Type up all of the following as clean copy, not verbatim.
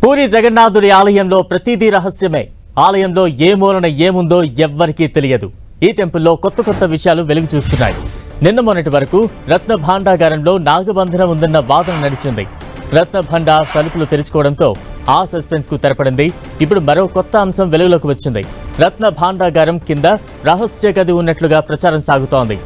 పూరి జగన్నాథుడి ఆలయంలో ప్రతిదీ రహస్యమే. ఆలయంలో ఏ మూలన ఏముందో ఎవ్వరికీ తెలియదు. ఈ టెంపుల్లో కొత్త విషయాలు వెలుగు చూస్తున్నాయి. నిన్న మొన్నటి వరకు రత్న భాండాగారంలో నాగబంధనం ఉందన్న వాదన నడిచింది. రత్న భాండార్ తలుపులు తెరుచుకోవడంతో ఆ సస్పెన్స్ కు తెరపడింది. ఇప్పుడు మరో కొత్త అంశం వెలుగులోకి వచ్చింది. రత్న భాండాగారం కింద రహస్య గది ఉన్నట్లుగా ప్రచారం సాగుతోంది.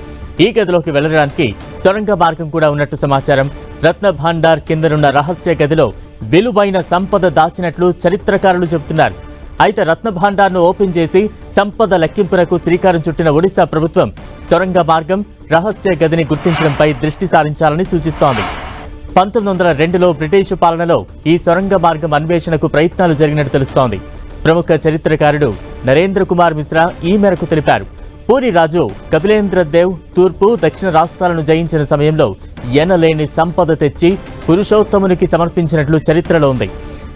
ఈ గదిలోకి వెళ్లడానికి సొరంగ మార్గం కూడా ఉన్నట్టు సమాచారం. రత్న భాండార్ కిందనున్న రహస్య గదిలో విలువైన సంపద దాచినట్లు చరిత్రకారులు చెబుతున్నారు. అయితే రత్న భాండార్ను ఓపెన్ చేసి సంపద లెక్కింపునకు శ్రీకారం చుట్టిన ఒడిశా ప్రభుత్వం సొరంగ మార్గం, రహస్య గదిని గుర్తించడంపై దృష్టి సారించాలని సూచిస్తోంది. 1902లో బ్రిటిషు పాలనలో ఈ సొరంగ మార్గం అన్వేషణకు ప్రయత్నాలు జరిగినట్టు తెలుస్తోంది. ప్రముఖ చరిత్రకారుడు నరేంద్ర కుమార్ మిశ్రా ఈ మేరకు తెలిపారు. పూరి రాజు కపిలేంద్ర దేవ్ తూర్పు, దక్షిణ రాష్ట్రాలను జయించిన సమయంలో ఎనలేని సంపద తెచ్చి పురుషోత్తమునికి సమర్పించినట్లు చరిత్రలో ఉంది.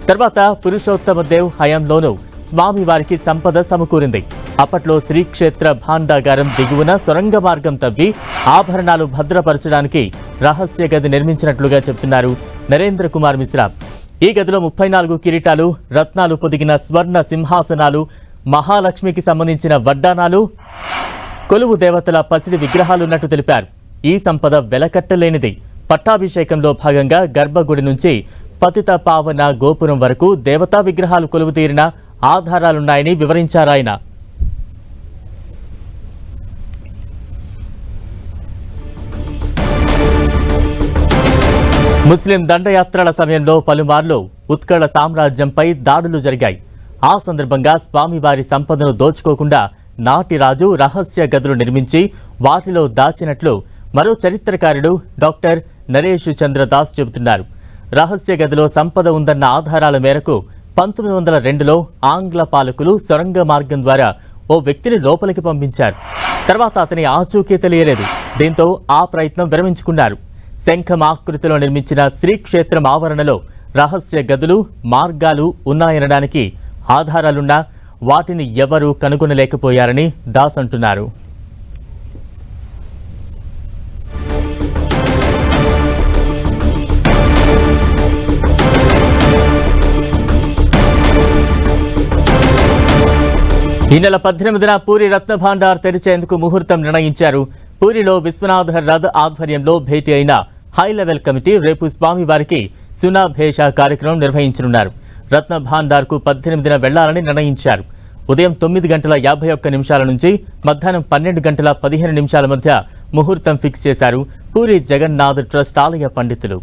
తర్వాత పురుషోత్తమ దేవ్ హయాంలోనూ స్వామివారికి సంపద సమకూరింది. అప్పట్లో శ్రీక్షేత్ర భాండాగారం దిగువన సొరంగ మార్గం తవ్వి ఆభరణాలు భద్రపరచడానికి రహస్య గది నిర్మించినట్లుగా చెబుతున్నారు నరేంద్ర కుమార్ మిశ్రా. ఈ గదిలో 34 కిరీటాలు, రత్నాలు పొదిగిన స్వర్ణ సింహాసనాలు, మహాలక్ష్మికి సంబంధించిన వడ్డానాలు, కొలువు దేవతల పసిడి విగ్రహాలున్నట్టు తెలిపారు. ఈ సంపద వెలకట్టలేనిది. పట్టాభిషేకంలో భాగంగా గర్భగుడి నుంచి పతిత పావన గోపురం వరకు దేవతా విగ్రహాలు కొలువు తీరిన ఆధారాలున్నాయని వివరించారాయన. ముస్లిం దండయాత్రల సమయంలో పలుమార్లు ఉత్కళ సామ్రాజ్యంపై దాడులు జరిగాయి. ఆ సందర్భంగా స్వామివారి సంపదను దోచుకోకుండా నాటి రాజు రహస్య గదులు నిర్మించి వాటిలో దాచినట్లు మరో చరిత్రకారుడు డాక్టర్ నరేష్ చంద్ర దాస్ చెబుతున్నారు. రహస్య గదిలో సంపద ఉందన్న ఆధారాల మేరకు 1902లో ఆంగ్ల పాలకులు సొరంగ మార్గం ద్వారా ఓ వ్యక్తిని లోపలికి పంపించారు. తర్వాత అతని ఆచూకీ తెలియలేదు. దీంతో ఆ ప్రయత్నం విరమించుకున్నారు. శంఖం ఆకృతిలో నిర్మించిన శ్రీక్షేత్రం ఆవరణలో రహస్య గదులు, మార్గాలు ఉన్నాయనడానికి ఆధారాలున్నా వాటిని ఎవరూ కనుగొనలేకపోయారని దాస్ అంటున్నారు. ఈ నెల 18న పూరి రత్న భాండార్ తెరిచేందుకు ముహూర్తం నిర్ణయించారు. పూరిలో విశ్వనాథ రథ్ ఆధ్వర్యంలో భేటీ అయిన హై లెవెల్ కమిటీ రేపు స్వామివారికి సునాభేష కార్యక్రమం నిర్వహించనున్నారు. రత్న భాండార్కు 18న వెళ్లాలని నిర్ణయించారు. ఉదయం 9:51 నుంచి మధ్యాహ్నం 12:15 మధ్య ముహూర్తం ఫిక్స్ చేశారు పూరి జగన్నాథ్ ట్రస్ట్ ఆలయ పండితులు.